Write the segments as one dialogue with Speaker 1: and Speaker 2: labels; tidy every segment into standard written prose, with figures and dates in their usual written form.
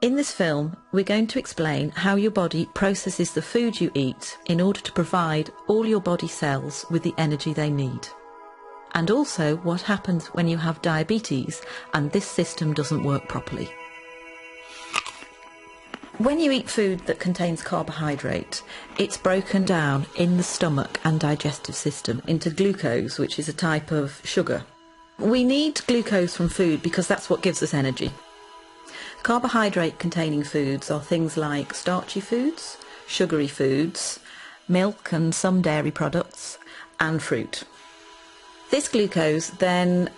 Speaker 1: In this film, we're going to explain how your body processes the food you eat in order to provide all your body cells with the energy they need. And also what happens when you have diabetes and this system doesn't work properly. When you eat food that contains carbohydrate, it's broken down in the stomach and digestive system into glucose, which is a type of sugar. We need glucose from food because that's what gives us energy. Carbohydrate-containing foods are things like starchy foods, sugary foods, milk and some dairy products, and fruit. This glucose then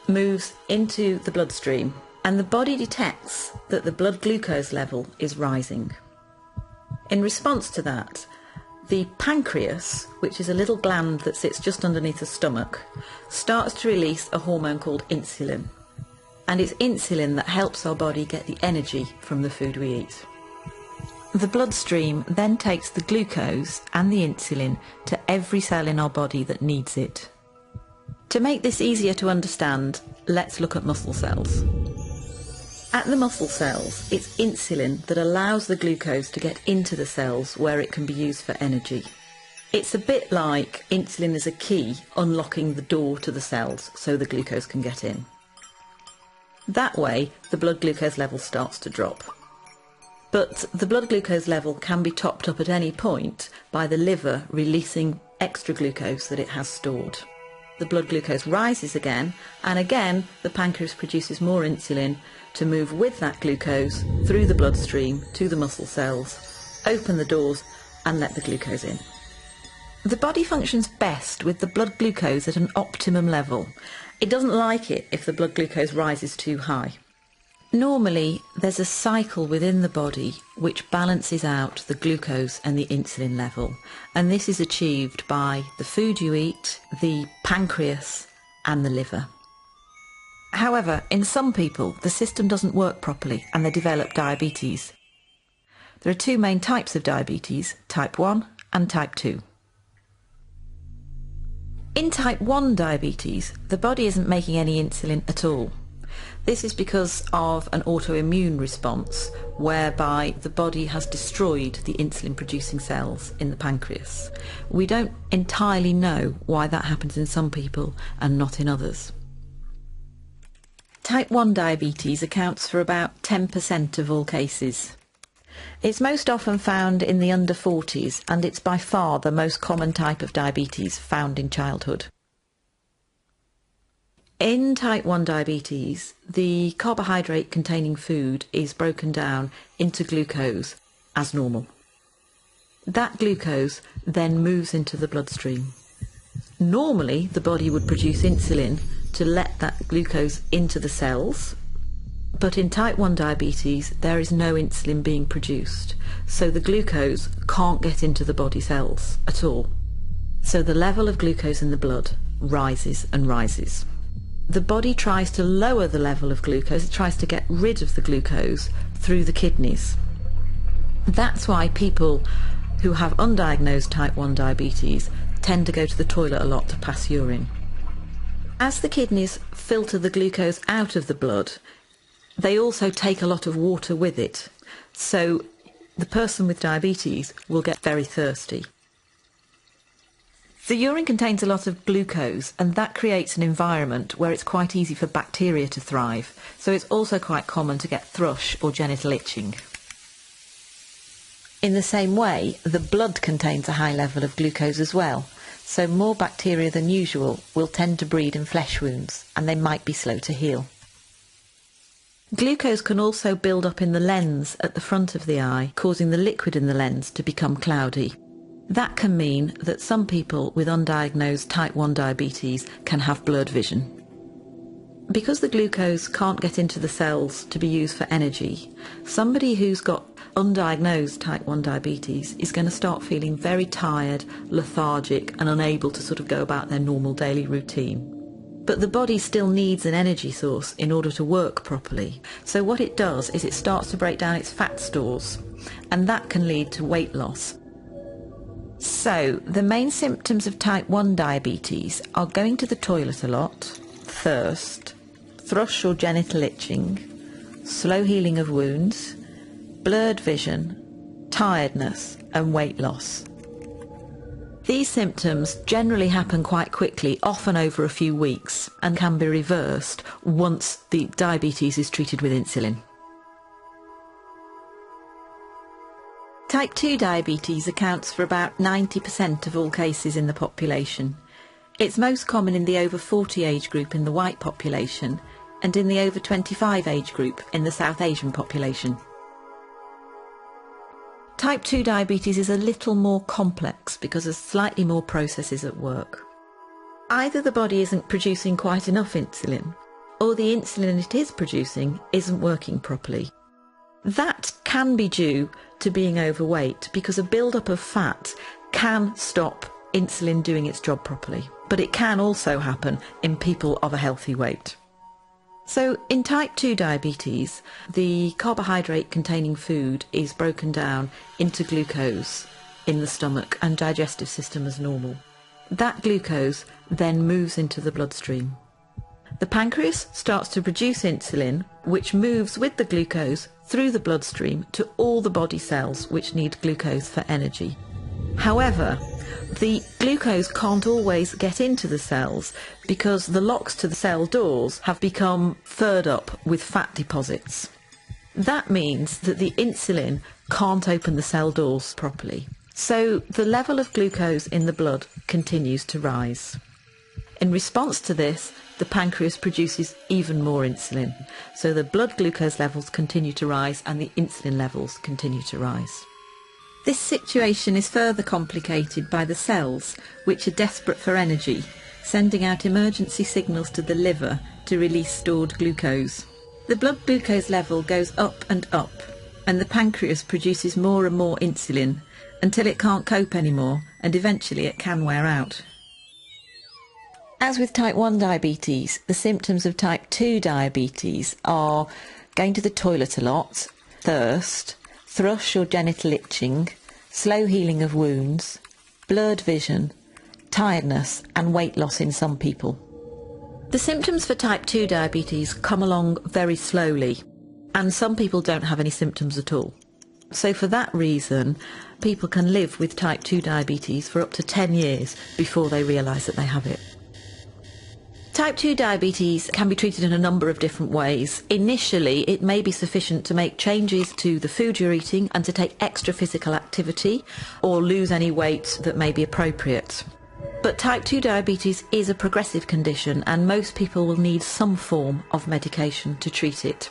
Speaker 1: moves into the bloodstream, and the body detects that the blood glucose level is rising. In response to that, the pancreas, which is a little gland that sits just underneath the stomach, starts to release a hormone called insulin. And it's insulin that helps our body get the energy from the food we eat. The bloodstream then takes the glucose and the insulin to every cell in our body that needs it. To make this easier to understand, let's look at muscle cells. At the muscle cells, it's insulin that allows the glucose to get into the cells where it can be used for energy. It's a bit like insulin is a key unlocking the door to the cells so the glucose can get in. That way, the blood glucose level starts to drop. But the blood glucose level can be topped up at any point by the liver releasing extra glucose that it has stored. The blood glucose rises again, and again the pancreas produces more insulin to move with that glucose through the bloodstream to the muscle cells, open the doors and let the glucose in. The body functions best with the blood glucose at an optimum level. It doesn't like it if the blood glucose rises too high. Normally, there's a cycle within the body which balances out the glucose and the insulin level, and this is achieved by the food you eat, the pancreas and the liver. However, in some people, the system doesn't work properly and they develop diabetes. There are two main types of diabetes, type 1 and type 2. In type 1 diabetes, the body isn't making any insulin at all. This is because of an autoimmune response whereby the body has destroyed the insulin-producing cells in the pancreas. We don't entirely know why that happens in some people and not in others. Type 1 diabetes accounts for about 10% of all cases. It's most often found in the under 40s, and it's by far the most common type of diabetes found in childhood. In type 1 diabetes, the carbohydrate-containing food is broken down into glucose as normal. That glucose then moves into the bloodstream. Normally, the body would produce insulin to let that glucose into the cells, but in type 1 diabetes there is no insulin being produced, so the glucose can't get into the body cells at all. So the level of glucose in the blood rises and rises. The body tries to lower the level of glucose, it tries to get rid of the glucose through the kidneys. That's why people who have undiagnosed type 1 diabetes tend to go to the toilet a lot to pass urine. As the kidneys filter the glucose out of the blood, they also take a lot of water with it, so the person with diabetes will get very thirsty. The urine contains a lot of glucose, and that creates an environment where it's quite easy for bacteria to thrive, so it's also quite common to get thrush or genital itching. In the same way, the blood contains a high level of glucose as well, so more bacteria than usual will tend to breed in flesh wounds, and they might be slow to heal. Glucose can also build up in the lens at the front of the eye, causing the liquid in the lens to become cloudy. That can mean that some people with undiagnosed type 1 diabetes can have blurred vision. Because the glucose can't get into the cells to be used for energy, somebody who's got undiagnosed type 1 diabetes is going to start feeling very tired, lethargic and unable to sort of go about their normal daily routine. But the body still needs an energy source in order to work properly. So what it does is it starts to break down its fat stores, and that can lead to weight loss. So the main symptoms of type 1 diabetes are going to the toilet a lot, thirst, thrush or genital itching, slow healing of wounds, blurred vision, tiredness and weight loss. These symptoms generally happen quite quickly, often over a few weeks, and can be reversed once the diabetes is treated with insulin. Type 2 diabetes accounts for about 90% of all cases in the population. It's most common in the over 40 age group in the white population and in the over 25 age group in the South Asian population. Type 2 diabetes is a little more complex because there's slightly more processes at work. Either the body isn't producing quite enough insulin, or the insulin it is producing isn't working properly. That can be due to being overweight because a build-up of fat can stop insulin doing its job properly, but it can also happen in people of a healthy weight. So in type 2 diabetes, the carbohydrate containing food is broken down into glucose in the stomach and digestive system as normal. That glucose then moves into the bloodstream. The pancreas starts to produce insulin, which moves with the glucose through the bloodstream to all the body cells which need glucose for energy. However, the glucose can't always get into the cells because the locks to the cell doors have become furred up with fat deposits. That means that the insulin can't open the cell doors properly. So the level of glucose in the blood continues to rise. In response to this, the pancreas produces even more insulin. So the blood glucose levels continue to rise and the insulin levels continue to rise. This situation is further complicated by the cells, which are desperate for energy, sending out emergency signals to the liver to release stored glucose. The blood glucose level goes up, and the pancreas produces more and more insulin until it can't cope anymore, and eventually it can wear out. As with type 1 diabetes, the symptoms of type 2 diabetes are going to the toilet a lot, thirst, thrush or genital itching, slow healing of wounds, blurred vision, tiredness and weight loss in some people. The symptoms for type 2 diabetes come along very slowly, and some people don't have any symptoms at all. So for that reason, people can live with type 2 diabetes for up to 10 years before they realise that they have it. Type 2 diabetes can be treated in a number of different ways. Initially, it may be sufficient to make changes to the food you're eating and to take extra physical activity or lose any weight that may be appropriate. But type 2 diabetes is a progressive condition and most people will need some form of medication to treat it.